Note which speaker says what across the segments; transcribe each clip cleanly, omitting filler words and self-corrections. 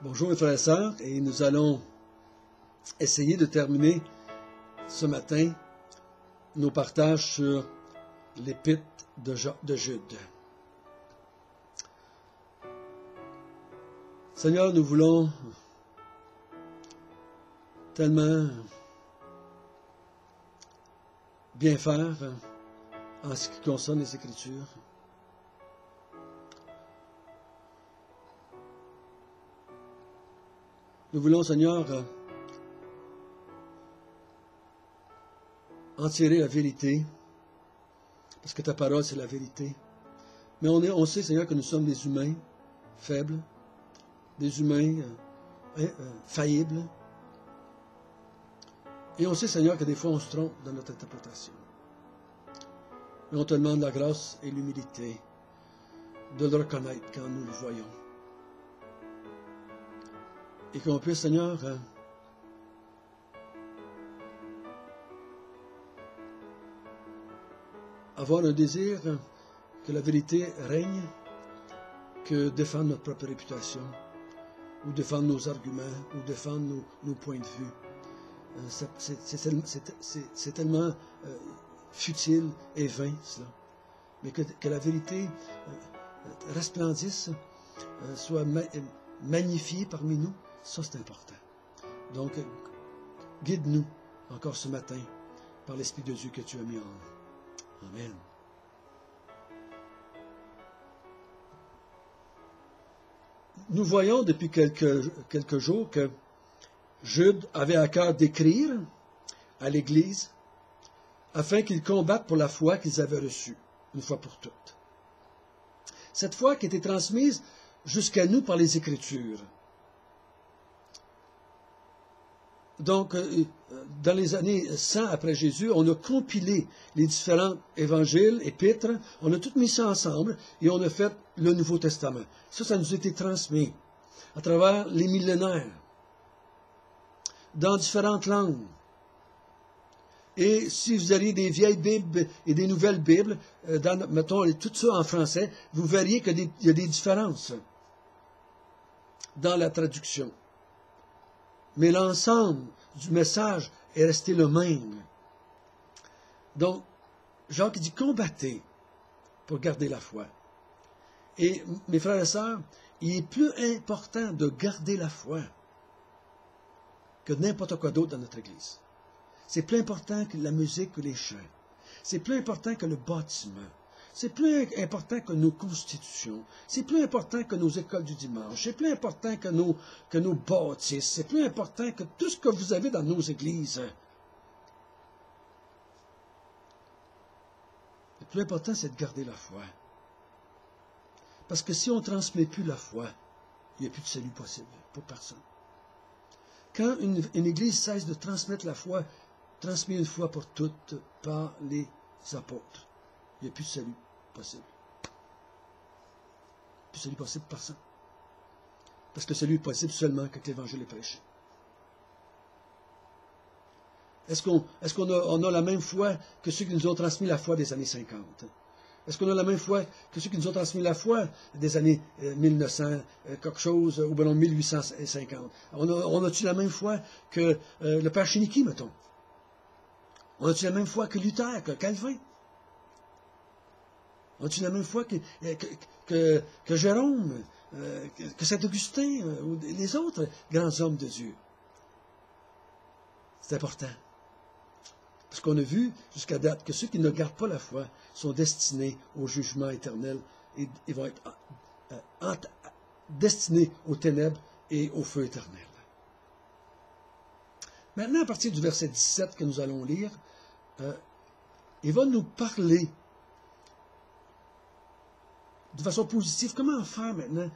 Speaker 1: Bonjour mes frères et sœurs, et nous allons essayer de terminer ce matin nos partages sur l'épître de Jude. Seigneur, nous voulons tellement bien faire en ce qui concerne les Écritures. Nous voulons, Seigneur, en tirer la vérité, parce que ta parole, c'est la vérité. Mais on sait, Seigneur, que nous sommes des humains faibles, des humains faillibles. Et on sait, Seigneur, que des fois, on se trompe dans notre interprétation. Mais on te demande la grâce et l'humilité de le reconnaître quand nous le voyons. Et qu'on puisse, Seigneur, avoir un désir que la vérité règne, que défendre notre propre réputation, ou défendre nos arguments, ou défendre nos points de vue. C'est tellement futile et vain, cela. Mais que la vérité resplendisse, soit magnifiée parmi nous, ça c'est important. Donc, guide-nous encore ce matin par l'Esprit de Dieu que tu as mis en nous. Amen. Nous voyons depuis quelques jours que Jude avait à cœur d'écrire à l'Église afin qu'ils combattent pour la foi qu'ils avaient reçue, une fois pour toutes. Cette foi qui était transmise jusqu'à nous par les Écritures. Donc, dans les années 100 après Jésus, on a compilé les différents évangiles, épîtres, on a tout mis ça ensemble et on a fait le Nouveau Testament. Ça nous a été transmis à travers les millénaires, dans différentes langues. Et si vous aviez des vieilles Bibles et des nouvelles Bibles, mettons tout ça en français, vous verriez qu'il y a des différences dans la traduction. Mais l'ensemble du message est resté le même. Donc, Jacques dit, combattez pour garder la foi. Et mes frères et sœurs, il est plus important de garder la foi que n'importe quoi d'autre dans notre Église. C'est plus important que la musique, que les chants. C'est plus important que le bâtiment. C'est plus important que nos constitutions. C'est plus important que nos écoles du dimanche. C'est plus important que nos bâtisses. C'est plus important que tout ce que vous avez dans nos églises. Le plus important, c'est de garder la foi. Parce que si on ne transmet plus la foi, il n'y a plus de salut possible pour personne. Quand une église cesse de transmettre la foi, transmet une fois pour toutes par les apôtres, il n'y a plus de salut possible. Plus de salut possible pour personne. Parce que le salut est possible seulement quand l'Évangile est prêché. Est-ce qu'on a la même foi que ceux qui nous ont transmis la foi des années 50? Est-ce qu'on a la même foi que ceux qui nous ont transmis la foi des années 1900, quelque chose, ou bien 1850? On a-tu la même foi que le Père Chéniky, mettons? On a-tu la même foi que Luther, que Calvin? On a-tu la même foi que Jérôme, que Saint-Augustin, ou les autres grands hommes de Dieu? C'est important. Parce qu'on a vu jusqu'à date que ceux qui ne gardent pas la foi sont destinés au jugement éternel et ils vont être destinés aux ténèbres et au feu éternel. Maintenant, à partir du verset 17 que nous allons lire, il va nous parler de façon positive. Comment faire maintenant?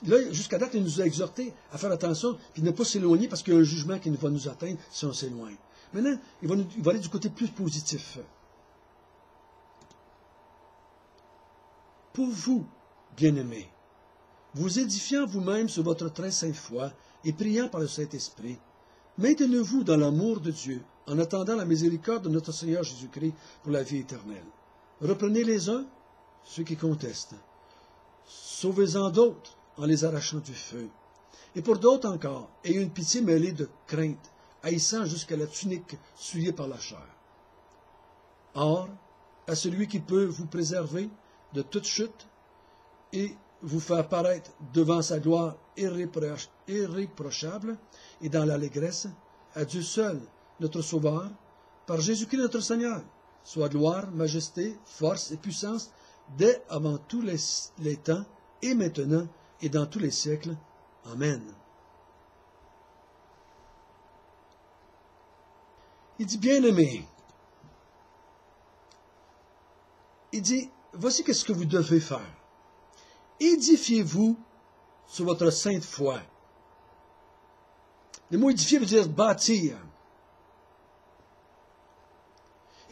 Speaker 1: Là, jusqu'à date, il nous a exhortés à faire attention et ne pas s'éloigner parce qu'il y a un jugement qui va nous atteindre si on s'éloigne. Maintenant, il va aller du côté plus positif. Pour vous, bien-aimés, vous édifiant vous-même sur votre très sainte foi et priant par le Saint-Esprit, maintenez-vous dans l'amour de Dieu en attendant la miséricorde de notre Seigneur Jésus-Christ pour la vie éternelle. Reprenez les uns, ceux qui contestent. Sauvez-en d'autres en les arrachant du feu. Et pour d'autres encore, ayez une pitié mêlée de crainte, haïssant jusqu'à la tunique souillée par la chair. Or, à celui qui peut vous préserver de toute chute et vous faire paraître devant sa gloire irréprochable et dans l'allégresse, à Dieu seul, notre Sauveur, par Jésus-Christ notre Seigneur, soit gloire, majesté, force et puissance, dès avant tous les temps, et maintenant, et dans tous les siècles. Amen. Il dit, bien-aimé, il dit, voici qu'est-ce que vous devez faire. Édifiez-vous sur votre sainte foi. Le mot édifier veut dire bâtir.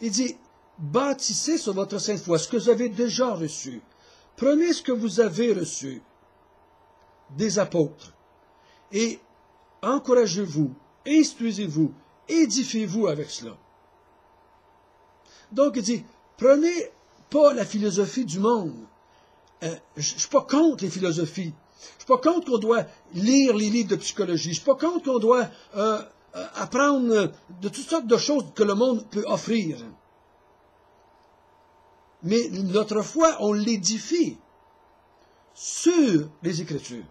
Speaker 1: Il dit, bâtissez sur votre sainte foi ce que vous avez déjà reçu. Prenez ce que vous avez reçu des apôtres et encouragez-vous, instruisez-vous, édifiez-vous avec cela. Donc il dit, prenez pas la philosophie du monde. Je ne suis pas contre les philosophies. Je ne suis pas contre qu'on doit lire les livres de psychologie. Je ne suis pas contre qu'on doit apprendre de toutes sortes de choses que le monde peut offrir. Mais notre foi, on l'édifie sur les Écritures.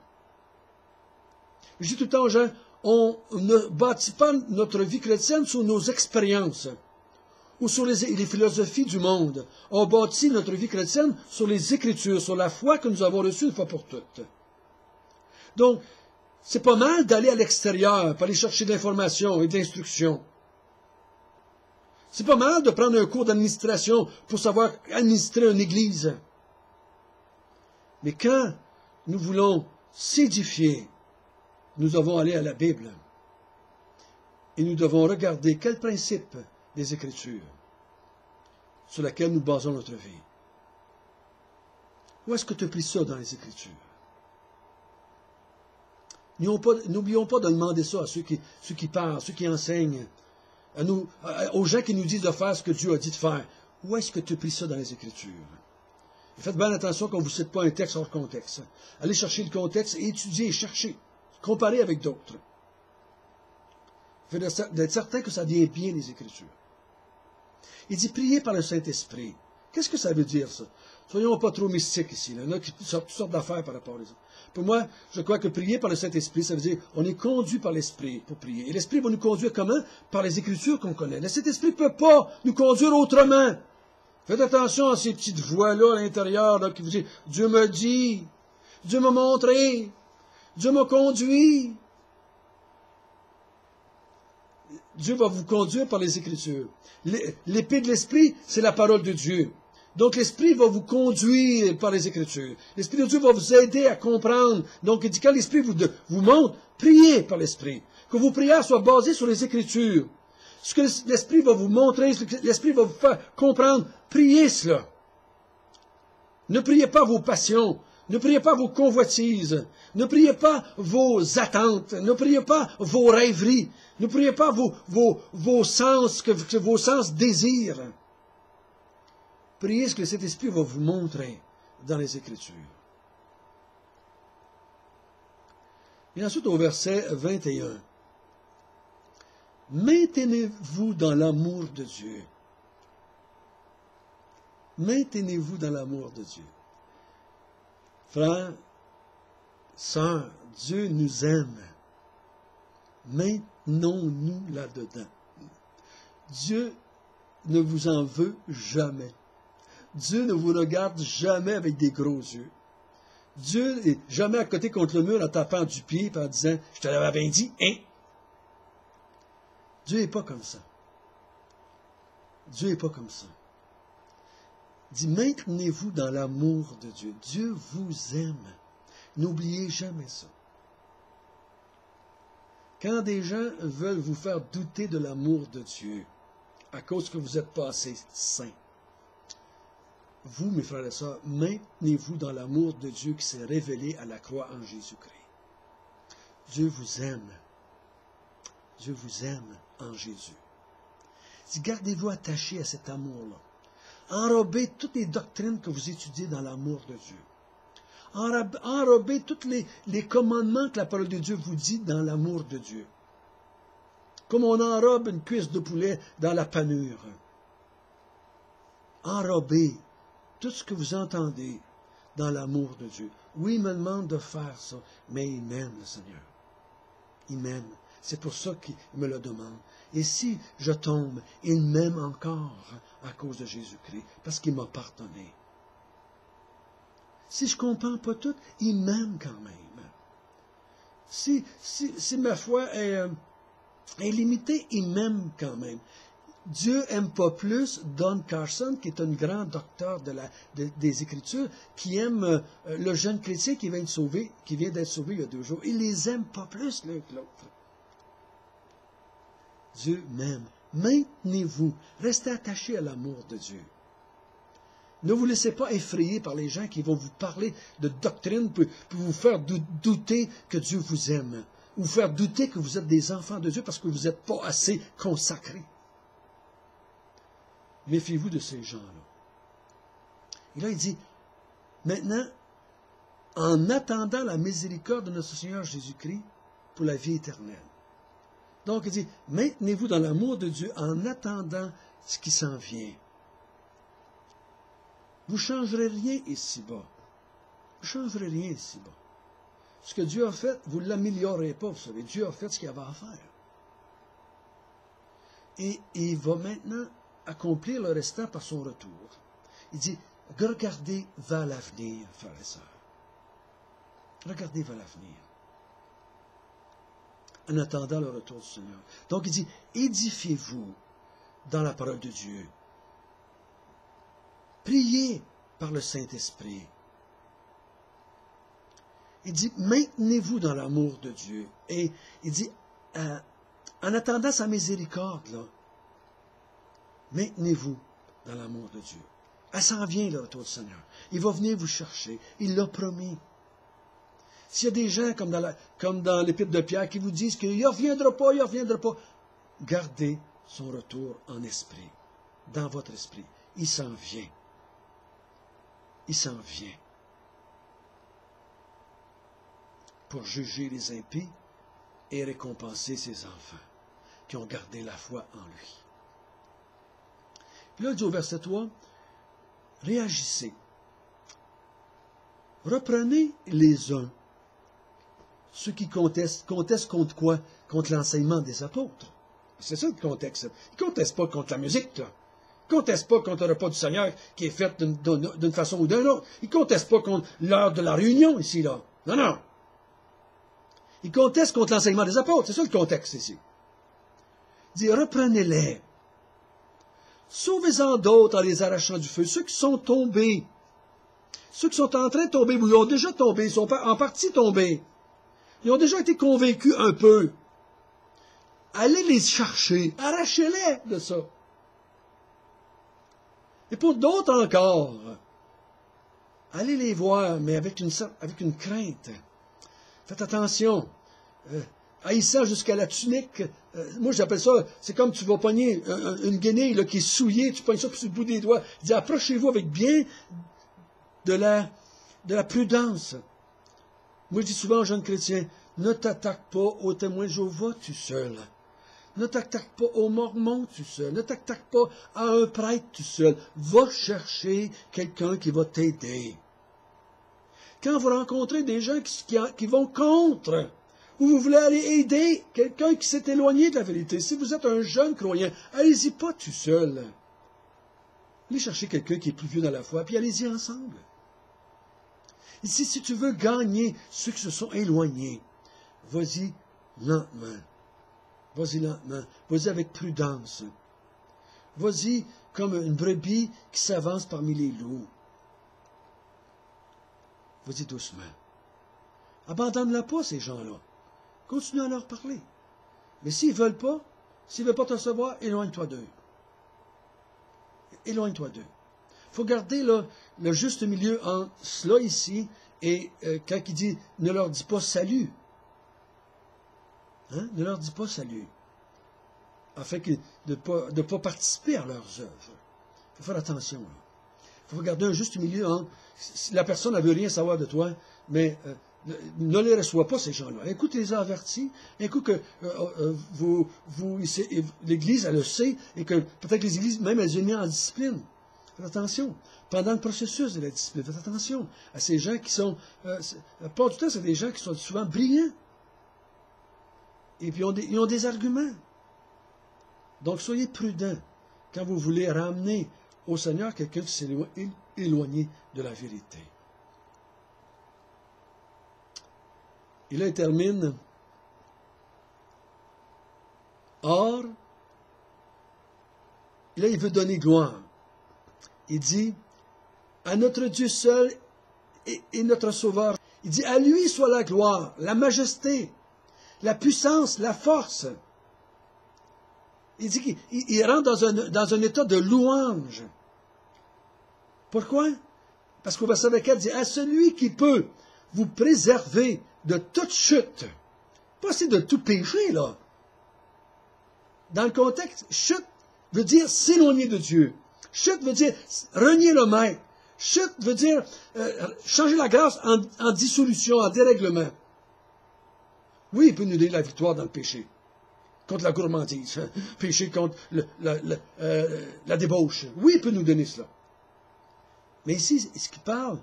Speaker 1: Je dis tout le temps aux gens, on ne bâtit pas notre vie chrétienne sur nos expériences ou sur les philosophies du monde. On bâtit notre vie chrétienne sur les Écritures, sur la foi que nous avons reçue une fois pour toutes. Donc, c'est pas mal d'aller à l'extérieur pour aller chercher de l'information et de l'instruction. C'est pas mal de prendre un cours d'administration pour savoir administrer une église. Mais quand nous voulons s'édifier, nous devons aller à la Bible. Et nous devons regarder quel principe des Écritures sur laquelle nous basons notre vie. Où est-ce que tu as pris ça dans les Écritures? N'oublions pas de demander ça à ceux qui parlent, ceux qui enseignent, aux gens qui nous disent de faire ce que Dieu a dit de faire. Où est-ce que tu as pris ça dans les Écritures? Et faites bien attention qu'on ne vous cite pas un texte hors contexte. Allez chercher le contexte et étudier et chercher. Comparer avec d'autres. D'être certain que ça vient bien des Écritures. Il dit prier par le Saint-Esprit. Qu'est-ce que ça veut dire, ça? Soyons pas trop mystiques ici. Là. Il y en a qui sortent toutes sortes d'affaires par rapport à ça. Pour moi, je crois que prier par le Saint-Esprit, ça veut dire on est conduit par l'Esprit pour prier. Et l'Esprit va nous conduire comment? Par les Écritures qu'on connaît. Le Saint-Esprit ne peut pas nous conduire autrement. Faites attention à ces petites voix-là à l'intérieur là, qui vous disent Dieu me dit, Dieu m'a montré, Dieu m'a conduit. Dieu va vous conduire par les Écritures. L'épée de l'Esprit, c'est la parole de Dieu. Donc l'Esprit va vous conduire par les Écritures. L'Esprit de Dieu va vous aider à comprendre. Donc il dit quand l'Esprit vous montre, priez par l'Esprit. Que vos prières soient basées sur les Écritures. Ce que l'Esprit va vous montrer, ce que l'Esprit va vous faire comprendre, priez cela. Ne priez pas vos passions. Ne priez pas vos convoitises. Ne priez pas vos attentes. Ne priez pas vos rêveries. Ne priez pas vos sens que vos sens désirent. Priez ce que cet esprit va vous montrer dans les Écritures. Et ensuite au verset 21. Maintenez-vous dans l'amour de Dieu. Maintenez-vous dans l'amour de Dieu. Frères, sœurs, Dieu nous aime. Maintenons-nous là-dedans. Dieu ne vous en veut jamais. Dieu ne vous regarde jamais avec des gros yeux. Dieu n'est jamais à côté contre le mur en tapant du pied et en disant « Je te l'avais bien dit, hein? » Dieu n'est pas comme ça. Dieu n'est pas comme ça. Il dit, maintenez-vous dans l'amour de Dieu. Dieu vous aime. N'oubliez jamais ça. Quand des gens veulent vous faire douter de l'amour de Dieu, à cause que vous n'êtes pas assez saints, vous, mes frères et sœurs, maintenez-vous dans l'amour de Dieu qui s'est révélé à la croix en Jésus-Christ. Dieu vous aime. Dieu vous aime en Jésus. Gardez-vous attachés à cet amour-là. Enrobez toutes les doctrines que vous étudiez dans l'amour de Dieu. Enrobez tous les commandements que la parole de Dieu vous dit dans l'amour de Dieu. Comme on enrobe une cuisse de poulet dans la panure. Enrobez tout ce que vous entendez dans l'amour de Dieu. Oui, il me demande de faire ça, mais il m'aime, le Seigneur. Il m'aime. C'est pour ça qu'il me le demande. Et si je tombe, il m'aime encore à cause de Jésus-Christ, parce qu'il m'a pardonné. Si je ne comprends pas tout, il m'aime quand même. Si ma foi est limitée, il m'aime quand même. Dieu n'aime pas plus Don Carson, qui est un grand docteur des Écritures, qui aime le jeune chrétien qui vient d'être sauvé il y a 2 jours. Il les aime pas plus l'un que l'autre. Dieu m'aime. Maintenez-vous. Restez attachés à l'amour de Dieu. Ne vous laissez pas effrayer par les gens qui vont vous parler de doctrine pour vous faire douter que Dieu vous aime. Ou vous faire douter que vous êtes des enfants de Dieu parce que vous n'êtes pas assez consacrés. Méfiez-vous de ces gens-là. Et là, il dit, maintenant, en attendant la miséricorde de notre Seigneur Jésus-Christ pour la vie éternelle. Donc, il dit, maintenez-vous dans l'amour de Dieu en attendant ce qui s'en vient. Vous ne changerez rien ici-bas. Vous ne changerez rien ici-bas. Ce que Dieu a fait, vous ne l'améliorez pas, vous savez. Dieu a fait ce qu'il avait à faire. Et il va maintenant accomplir le restant par son retour. Il dit, regardez vers l'avenir, frères et sœurs. Regardez vers l'avenir. En attendant le retour du Seigneur. Donc il dit, édifiez-vous dans la parole de Dieu. Priez par le Saint-Esprit. Il dit, maintenez-vous dans l'amour de Dieu. Et il dit, en attendant sa miséricorde, là, maintenez-vous dans l'amour de Dieu. Elle s'en vient, le retour du Seigneur. Il va venir vous chercher. Il l'a promis. S'il y a des gens, comme dans l'Épître de Pierre, qui vous disent qu'il ne reviendra pas, gardez son retour en esprit, dans votre esprit. Il s'en vient. Il s'en vient. Pour juger les impies et récompenser ses enfants qui ont gardé la foi en lui. Puis là, il dit au verset 3, réagissez. Reprenez les uns. Ceux qui contestent contre quoi? Contre l'enseignement des apôtres. C'est ça le contexte. Ils ne contestent pas contre la musique, là. Ils ne contestent pas contre le repas du Seigneur qui est fait d'une façon ou d'une autre. Ils ne contestent pas contre l'heure de la réunion ici, là. Non, non. Ils contestent contre l'enseignement des apôtres. C'est ça le contexte ici. Il dit, reprenez-les. Sauvez-en d'autres en les arrachant du feu. Ceux qui sont tombés. Ceux qui sont en train de tomber, ou ils ont déjà tombé, ils sont en partie tombés. Ils ont déjà été convaincus un peu. Allez les chercher. Arrachez-les de ça. Et pour d'autres encore, allez les voir, mais avec une crainte. Faites attention. Haïssant jusqu'à la tunique, moi j'appelle ça, c'est comme tu vas pogner une guenille là, qui est souillée, tu pognes ça sur le bout des doigts. Il dit, approchez-vous avec bien de la prudence. Moi je dis souvent aux jeunes chrétiens, ne t'attaque pas aux témoins de Jéhovah tout seul. Ne t'attaque pas aux mormons tout seul. Ne t'attaque pas à un prêtre tout seul. Va chercher quelqu'un qui va t'aider. Quand vous rencontrez des gens qui vont contre, ou vous voulez aller aider quelqu'un qui s'est éloigné de la vérité, si vous êtes un jeune croyant, allez-y pas tout seul. Allez chercher quelqu'un qui est plus vieux dans la foi, puis allez-y ensemble. Ici, si tu veux gagner ceux qui se sont éloignés, vas-y lentement. Vas-y lentement. Vas-y avec prudence. Vas-y comme une brebis qui s'avance parmi les loups. Vas-y doucement. Abandonne-la pas, ces gens-là. Continue à leur parler. Mais s'ils ne veulent pas te recevoir, éloigne-toi d'eux. Éloigne-toi d'eux. Il faut garder le juste milieu entre cela ici et quand il dit « ne leur dis pas salut ». Hein? Ne leur dis pas salut. Afin de ne pas participer à leurs œuvres. Il faut faire attention. Il Il faut garder un juste milieu entre si la personne ne veut rien savoir de toi, mais ne les reçois pas, ces gens-là. Un coup, tu les as avertis, un coup que l'Église, elle le sait, et que peut-être que les Églises, même, elles ont mis en discipline. Faites attention. Pendant le processus de la discipline, faites attention à ces gens qui sont... la plupart du temps, c'est des gens qui sont souvent brillants. Et puis, ils ont des arguments. Donc, soyez prudents quand vous voulez ramener au Seigneur quelqu'un qui s'est éloigné de la vérité. Et là, il termine. Or, et là, il veut donner gloire. Il dit, à notre Dieu seul et notre Sauveur. Il dit, à lui soit la gloire, la majesté, la puissance, la force. Il dit qu'il rentre dans un état de louange. Pourquoi? Parce qu'au verset 24, il dit, à celui qui peut vous préserver de toute chute. Pas c'est de tout péché, là. Dans le contexte, chute veut dire s'éloigner de Dieu. Chute veut dire renier le maître. Chute veut dire changer la grâce en dissolution, en dérèglement. Oui, il peut nous donner la victoire dans le péché. Contre la gourmandise. Péché contre la débauche. Oui, il peut nous donner cela. Mais ici, ce qu'il parle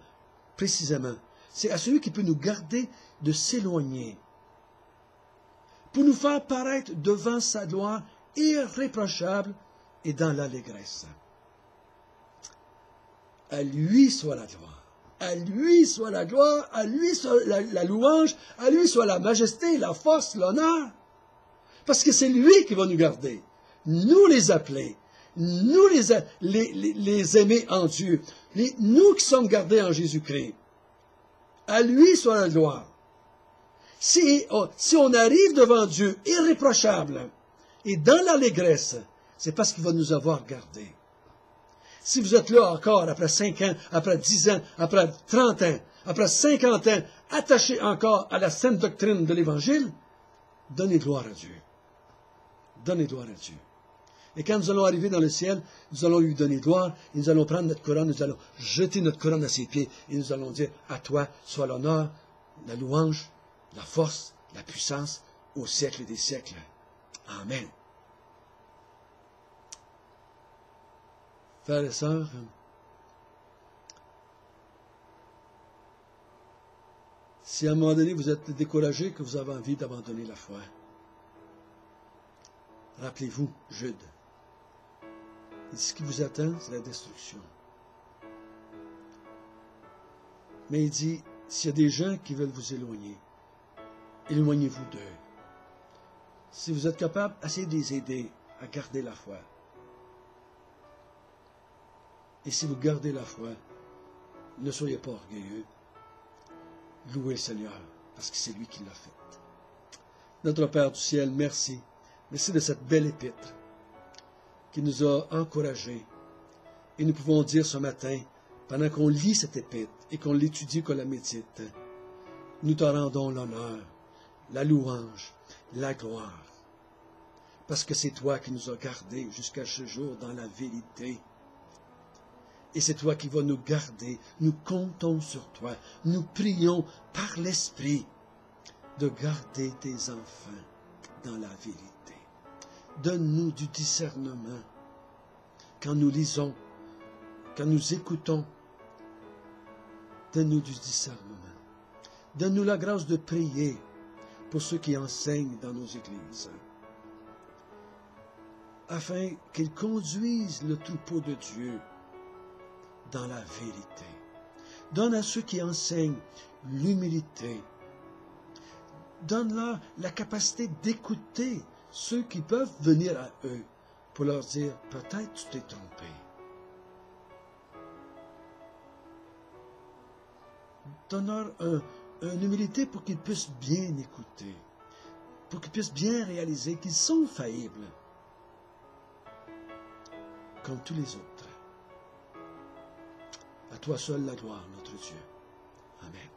Speaker 1: précisément, c'est à celui qui peut nous garder de s'éloigner, pour nous faire paraître devant sa gloire irréprochable et dans l'allégresse. À lui soit la gloire, à lui soit la gloire, à lui soit la louange, à lui soit la majesté, la force, l'honneur. Parce que c'est lui qui va nous garder, nous les appeler, nous les aimer en Dieu, nous qui sommes gardés en Jésus-Christ. À lui soit la gloire. Si on arrive devant Dieu irréprochable et dans l'allégresse, c'est parce qu'il va nous avoir gardés. Si vous êtes là encore après 5 ans, après 10 ans, après 30 ans, après 50 ans, attachés encore à la sainte doctrine de l'Évangile, donnez gloire à Dieu. Donnez gloire à Dieu. Et quand nous allons arriver dans le ciel, nous allons lui donner gloire, et nous allons prendre notre couronne, nous allons jeter notre couronne à ses pieds, et nous allons dire, à toi soit l'honneur, la louange, la force, la puissance, au siècle des siècles. Amen. Frères et sœurs, si à un moment donné vous êtes découragés, que vous avez envie d'abandonner la foi, rappelez-vous Jude. Et ce qui vous attend, c'est la destruction. Mais il dit, s'il y a des gens qui veulent vous éloigner, éloignez-vous d'eux. Si vous êtes capable, essayez de les aider à garder la foi. Et si vous gardez la foi, ne soyez pas orgueilleux. Louez le Seigneur, parce que c'est lui qui l'a fait. Notre Père du ciel, merci. Merci de cette belle épître qui nous a encouragés. Et nous pouvons dire ce matin, pendant qu'on lit cette épître et qu'on l'étudie, qu'on la médite, nous te rendons l'honneur, la louange, la gloire. Parce que c'est toi qui nous as gardés jusqu'à ce jour dans la vérité. Et c'est toi qui vas nous garder. Nous comptons sur toi. Nous prions par l'Esprit de garder tes enfants dans la vérité. Donne-nous du discernement quand nous lisons, quand nous écoutons. Donne-nous du discernement. Donne-nous la grâce de prier pour ceux qui enseignent dans nos églises, afin qu'ils conduisent le troupeau de Dieu dans la vérité. Donne à ceux qui enseignent l'humilité. Donne-leur la capacité d'écouter ceux qui peuvent venir à eux pour leur dire, peut-être tu t'es trompé. Donne-leur une humilité pour qu'ils puissent bien écouter, pour qu'ils puissent bien réaliser qu'ils sont faillibles, comme tous les autres. À toi seul la gloire, notre Dieu. Amen.